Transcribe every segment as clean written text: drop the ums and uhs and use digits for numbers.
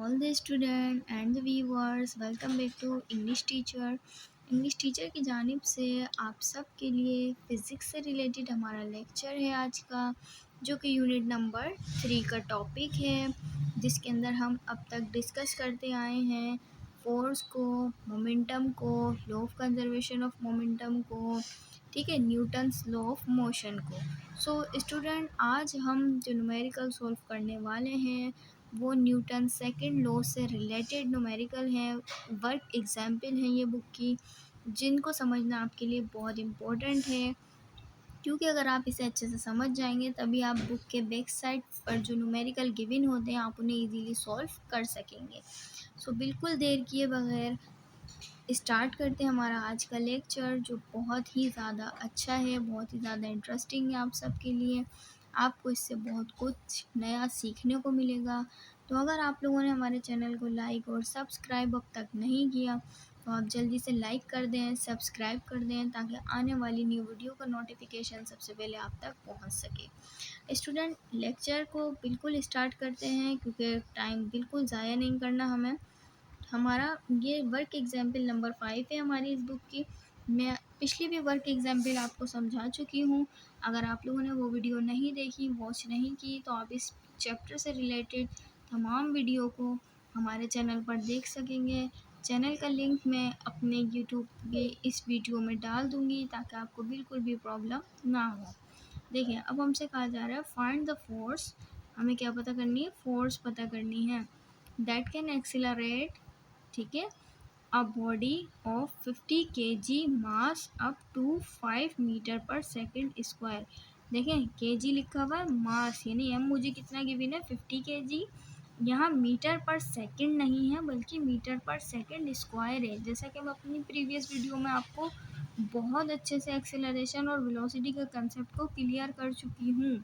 all the student and the viewers, welcome back to English teacher की जानिब से आप सब के लिए फ़िज़िक्स से रिलेटेड हमारा लेक्चर है आज का, जो कि यूनिट नंबर 3 का टॉपिक है, जिसके अंदर हम अब तक डिस्कस करते आए हैं फोर्स को, मोमेंटम को, law of conservation of momentum को, ठीक है, न्यूटन्स लॉ ऑफ मोशन को। सो स्टूडेंट, आज हम जो न्यूमेरिकल सॉल्व करने वाले हैं वो न्यूटन सेकंड लॉ से रिलेटेड न्यूमेरिकल हैं, वर्क एग्जाम्पल हैं ये बुक की, जिनको समझना आपके लिए बहुत इम्पोर्टेंट है, क्योंकि अगर आप इसे अच्छे से समझ जाएंगे तभी आप बुक के बैक साइड पर जो न्यूमेरिकल गिवन होते हैं आप उन्हें इजीली सॉल्व कर सकेंगे। सो बिल्कुल देर किए बगैर स्टार्ट करते हैं हमारा आज का लेक्चर, जो बहुत ही ज़्यादा अच्छा है, बहुत ही ज़्यादा इंटरेस्टिंग है आप सबके लिए। आपको इससे बहुत कुछ नया सीखने को मिलेगा। तो अगर आप लोगों ने हमारे चैनल को लाइक और सब्सक्राइब अब तक नहीं किया तो आप जल्दी से लाइक कर दें, सब्सक्राइब कर दें, ताकि आने वाली न्यू वीडियो का नोटिफिकेशन सबसे पहले आप तक पहुंच सके। स्टूडेंट, लेक्चर को बिल्कुल स्टार्ट करते हैं, क्योंकि टाइम बिल्कुल ज़ाया नहीं करना हमें। हमारा ये वर्क एग्जाम्पल नंबर 5 है हमारी इस बुक की। मैं पिछली भी वर्क एग्जाम्पल आपको समझा चुकी हूँ। अगर आप लोगों ने वो वीडियो नहीं देखी, वॉच नहीं की, तो आप इस चैप्टर से रिलेटेड तमाम वीडियो को हमारे चैनल पर देख सकेंगे। चैनल का लिंक मैं अपने यूट्यूब के इस वीडियो में डाल दूँगी, ताकि आपको बिल्कुल भी प्रॉब्लम ना हो। देखिए, अब हमसे कहा जा रहा है फाइंड द फोर्स। हमें क्या पता करनी है? फोर्स पता करनी है। दैट कैन एक्सिलरेट, ठीक है, a body of 50 kg mass up to 5 metre per second square. देखें, kg लिखा हुआ है, मास यानी m मुझे कितना गिवन है? 50 kg। यहाँ मीटर पर सेकंड नहीं है, बल्कि मीटर पर सेकंड स्क्वायर है। जैसा कि मैं अपनी प्रीवियस वीडियो में आपको बहुत अच्छे से एक्सेलरेशन और वेलोसिटी के कंसेप्ट को क्लियर कर चुकी हूँ,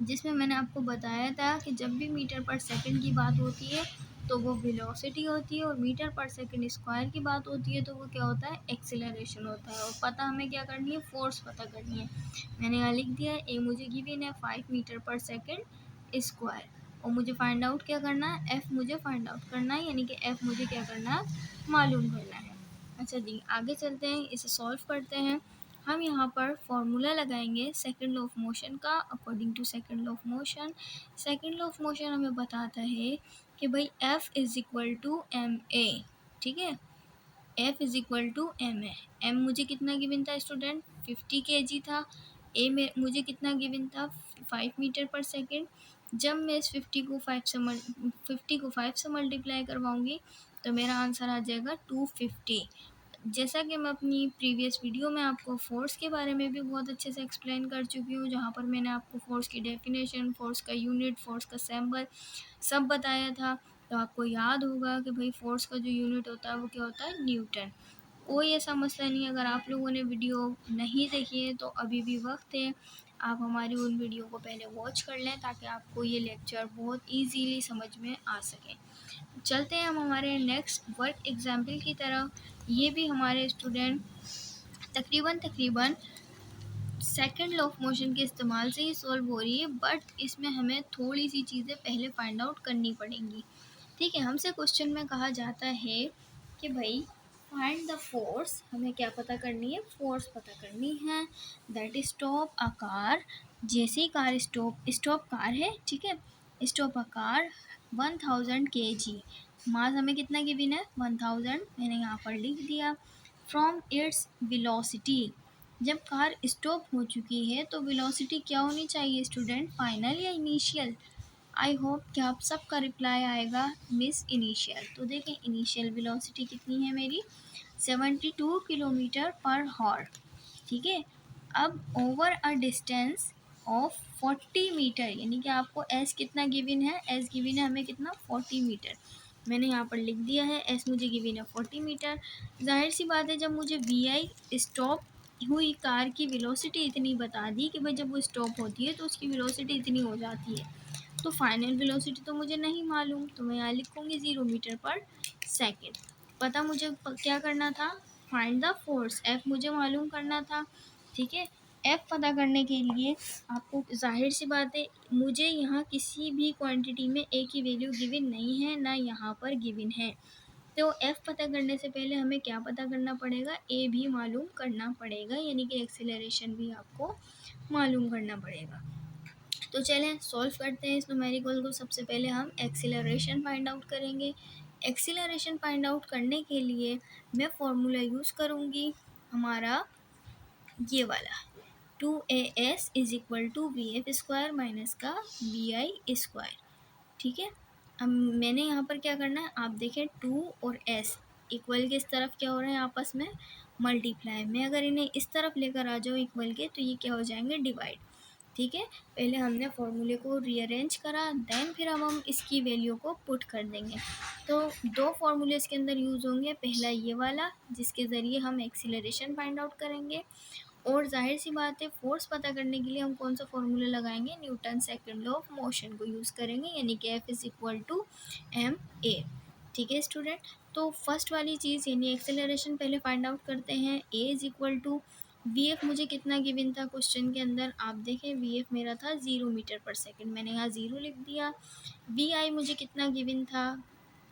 जिसमें मैंने आपको बताया था कि जब भी मीटर पर सेकंड की बात होती है तो वो वेलोसिटी होती है, और मीटर पर सेकंड स्क्वायर की बात होती है तो वो क्या होता है? एक्सेलरेशन होता है। और पता हमें क्या करनी है? फोर्स पता करनी है। मैंने यहाँ लिख दिया है, ए मुझे गिवन है 5 मीटर पर सेकंड स्क्वायर, और मुझे फाइंड आउट क्या करना है? एफ़ मुझे फाइंड आउट करना है, यानी कि एफ़ मुझे क्या करना है? मालूम करना है। अच्छा जी, आगे चलते हैं, इसे सॉल्व करते हैं। हम यहाँ पर फॉर्मूला लगाएंगे सेकंड लॉ ऑफ मोशन का। According to second law of motion, second law of motion हमें बताता है कि भाई F is equal to m a, ठीक है, F is equal to m a. M मुझे कितना गिवन था स्टूडेंट? 50 kg था। ए में मुझे कितना गिवन था? 5 मीटर पर सेकेंड। जब मैं इस 50 को 5 से मल्टीप्लाई करवाऊँगी तो मेरा आंसर आ जाएगा 250। जैसा कि मैं अपनी प्रीवियस वीडियो में आपको फ़ोर्स के बारे में भी बहुत अच्छे से एक्सप्लेन कर चुकी हूँ, जहाँ पर मैंने आपको फ़ोर्स की डेफिनेशन, फ़ोर्स का यूनिट, फ़ोर्स का सिंबल सब बताया था। तो आपको याद होगा कि भाई फ़ोर्स का जो यूनिट होता है वो क्या होता है? न्यूटन। कोई ऐसा मसला नहीं है, अगर आप लोगों ने वीडियो नहीं देखी है तो अभी भी वक्त है, आप हमारी उन वीडियो को पहले वॉच कर लें, ताकि आपको ये लेक्चर बहुत ईजीली समझ में आ सके। चलते हैं हम हमारे नेक्स्ट वर्क एग्जाम्पल की तरफ। ये भी हमारे स्टूडेंट तकरीबन सेकंड लॉ ऑफ मोशन के इस्तेमाल से ही सॉल्व हो रही है, बट इसमें हमें थोड़ी सी चीज़ें पहले फाइंड आउट करनी पड़ेंगी। ठीक है, हमसे क्वेश्चन में कहा जाता है कि भाई फाइंड द फोर्स। हमें क्या पता करनी है? फोर्स पता करनी है। That stop a car. जैसे ही कार स्टॉप कार है, ठीक है, स्टॉप अ कार 1000 kg। मास हमें कितना गिवन है? 1000, मैंने यहाँ पर लिख दिया। फ्रॉम इट्स वेलोसिटी, जब कार स्टॉप हो चुकी है तो वेलोसिटी क्या होनी चाहिए स्टूडेंट? फाइनल या इनिशियल? आई होप कि आप सबका रिप्लाई आएगा मिस इनिशियल। तो देखें, इनिशियल वेलोसिटी कितनी है मेरी? 72 किलोमीटर पर हॉर, ठीक है। अब over a distance of 40 metre, यानी कि आपको एस कितना गिवन है? एस गिवन है हमें कितना? 40 मीटर। मैंने यहाँ पर लिख दिया है, एस मुझे गिवन है 40 मीटर। जाहिर सी बात है, जब मुझे वी आई स्टॉप हुई कार की वेलोसिटी इतनी बता दी कि भाई जब वो स्टॉप होती है तो उसकी वेलोसिटी इतनी हो जाती है, तो फाइनल वेलोसिटी तो मुझे नहीं मालूम, तो मैं यहाँ लिखूँगी 0 मीटर पर सेकेंड। पता मुझे क्या करना था? Find the force. एफ मुझे मालूम करना था, ठीक है। एफ़ पता करने के लिए आपको ज़ाहिर सी बात है, मुझे यहाँ किसी भी क्वांटिटी में ए की वैल्यू गिवन नहीं है, ना यहाँ पर गिवन है। तो एफ़ पता करने से पहले हमें क्या पता करना पड़ेगा, ए भी मालूम करना पड़ेगा, यानी कि एक्सेलरेशन भी आपको मालूम करना पड़ेगा। तो चलें सॉल्व करते हैं इस न्यूमेरिकल को। सबसे पहले हम एक्सीलरेशन फाइंड आउट करेंगे। एक्सीलरेशन फाइंड आउट करने के लिए मैं फॉर्मूला यूज़ करूँगी हमारा ये वाला, 2as is equal to we f square minus का वी आई स्क्वायर। ठीक है, अब मैंने यहाँ पर क्या करना है, आप देखें 2 और s इक्वल के इस तरफ क्या हो रहे हैं, आपस में मल्टीप्लाई। मैं अगर इन्हें इस तरफ लेकर आ जाऊँ इक्वल के, तो ये क्या हो जाएंगे, डिवाइड। ठीक है, पहले हमने फॉर्मूले को रीअरेंज करा, देन फिर अब हम इसकी वैल्यू को पुट कर देंगे। तो दो फार्मूले इसके अंदर यूज़ होंगे, पहला ये वाला जिसके ज़रिए हम एक्सीलरेशन फाइंड आउट करेंगे, और जाहिर सी बात है फोर्स पता करने के लिए हम कौन सा फॉर्मूला लगाएंगे, Newton second law of motion को यूज़ करेंगे, यानी कि f is equal to m a. ठीक है स्टूडेंट, तो फर्स्ट वाली चीज़ यानी एक्सेलरेशन पहले फाइंड आउट करते हैं। A is equal to we F मुझे कितना गिवन था क्वेश्चन के अंदर, आप देखें वी एफ मेरा था 0 मीटर पर सेकेंड, मैंने यहाँ 0 लिख दिया। वी आई मुझे कितना गिवन था,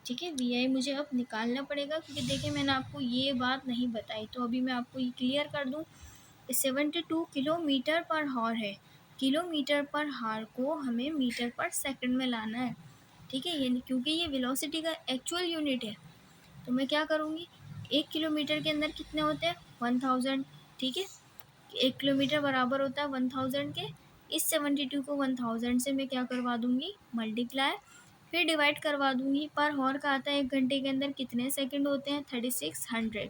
ठीक है, वी आई मुझे अब निकालना पड़ेगा, क्योंकि देखिए मैंने आपको ये बात नहीं बताई, तो अभी मैं आपको ये क्लियर कर दूँ। 72 किलोमीटर पर हावर है, किलोमीटर पर हावर को हमें मीटर पर सेकंड में लाना है। ठीक है, यानी क्योंकि ये वेलोसिटी का एक्चुअल यूनिट है, तो मैं क्या करूँगी, 1 किलोमीटर के अंदर कितने होते हैं, 1000। ठीक है, 1 किलोमीटर बराबर होता है 1000 के। इस 72 को 1000 से मैं क्या करवा दूँगी, मल्टीप्लाई, फिर डिवाइड करवा दूँगी। पर हॉर का आता है 1 घंटे के अंदर कितने सेकंड होते हैं, 3600।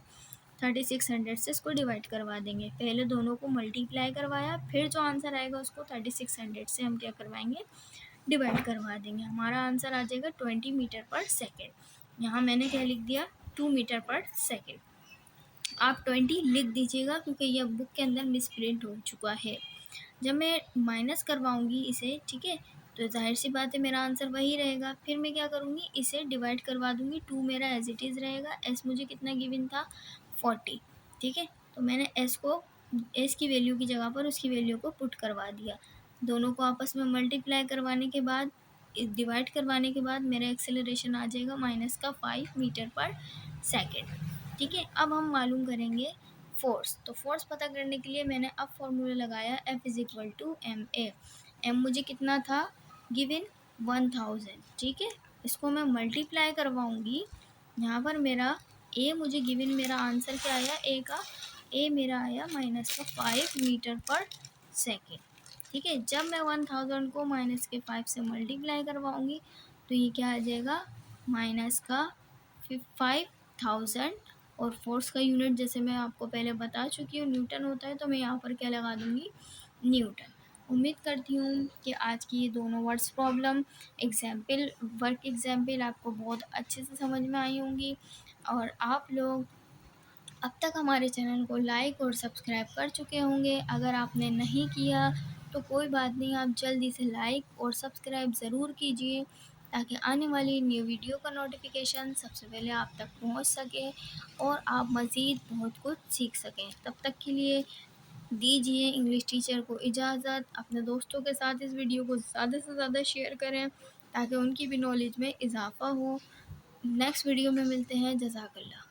3600 से इसको डिवाइड करवा देंगे। पहले दोनों को मल्टीप्लाई करवाया, फिर जो आंसर आएगा उसको 3600 से हम क्या करवाएंगे, डिवाइड करवा देंगे। हमारा आंसर आ जाएगा 20 मीटर पर सेकेंड। यहाँ मैंने क्या लिख दिया, 2 मीटर पर सेकेंड। आप 20 लिख दीजिएगा, क्योंकि यह बुक के अंदर मिसप्रिंट हो चुका है। जब मैं माइनस करवाऊँगी इसे, ठीक है, तो जाहिर सी बात है मेरा आंसर वही रहेगा। फिर मैं क्या करूँगी, इसे डिवाइड करवा दूँगी, 2 मेरा एज इट इज़ रहेगा। एस मुझे कितना गिवन था, 40। ठीक है, तो मैंने एस को, एस की वैल्यू की जगह पर उसकी वैल्यू को पुट करवा दिया। दोनों को आपस में मल्टीप्लाई करवाने के बाद, डिवाइड करवाने के बाद मेरा एक्सेलरेशन आ जाएगा माइनस का 5 मीटर पर सेकेंड। ठीक है, अब हम मालूम करेंगे फोर्स। तो फोर्स पता करने के लिए मैंने अब फॉर्मूला लगाया, f is equal to m a. M मुझे कितना था गिवन, 1000। ठीक है, इसको मैं मल्टीप्लाई करवाऊँगी, यहाँ पर मेरा ए मुझे गिवन, मेरा आंसर क्या आया, ए का, ए मेरा आया माइनस का 5 मीटर पर सेकेंड। ठीक है, जब मैं 1000 को माइनस के 5 से मल्टीप्लाई करवाऊँगी, तो ये क्या आ जाएगा, माइनस का 5000। और फोर्स का यूनिट जैसे मैं आपको पहले बता चुकी हूँ न्यूटन होता है, तो मैं यहाँ पर क्या लगा दूँगी, न्यूटन। उम्मीद करती हूँ कि आज की ये दोनों words problem example, work example आपको बहुत अच्छे से समझ में आई होंगी। और आप लोग अब तक हमारे चैनल को लाइक और सब्सक्राइब कर चुके होंगे। अगर आपने नहीं किया तो कोई बात नहीं, आप जल्दी से लाइक और सब्सक्राइब ज़रूर कीजिए, ताकि आने वाली न्यू वीडियो का नोटिफिकेशन सबसे पहले आप तक पहुंच सके और आप मज़ीद बहुत कुछ सीख सकें। तब तक के लिए दीजिए इंग्लिश टीचर को इजाज़त। अपने दोस्तों के साथ इस वीडियो को ज़्यादा से ज़्यादा शेयर करें, ताकि उनकी भी नॉलेज में इजाफ़ा हो। नेक्स्ट वीडियो में मिलते हैं। जज़ाकल्लाह।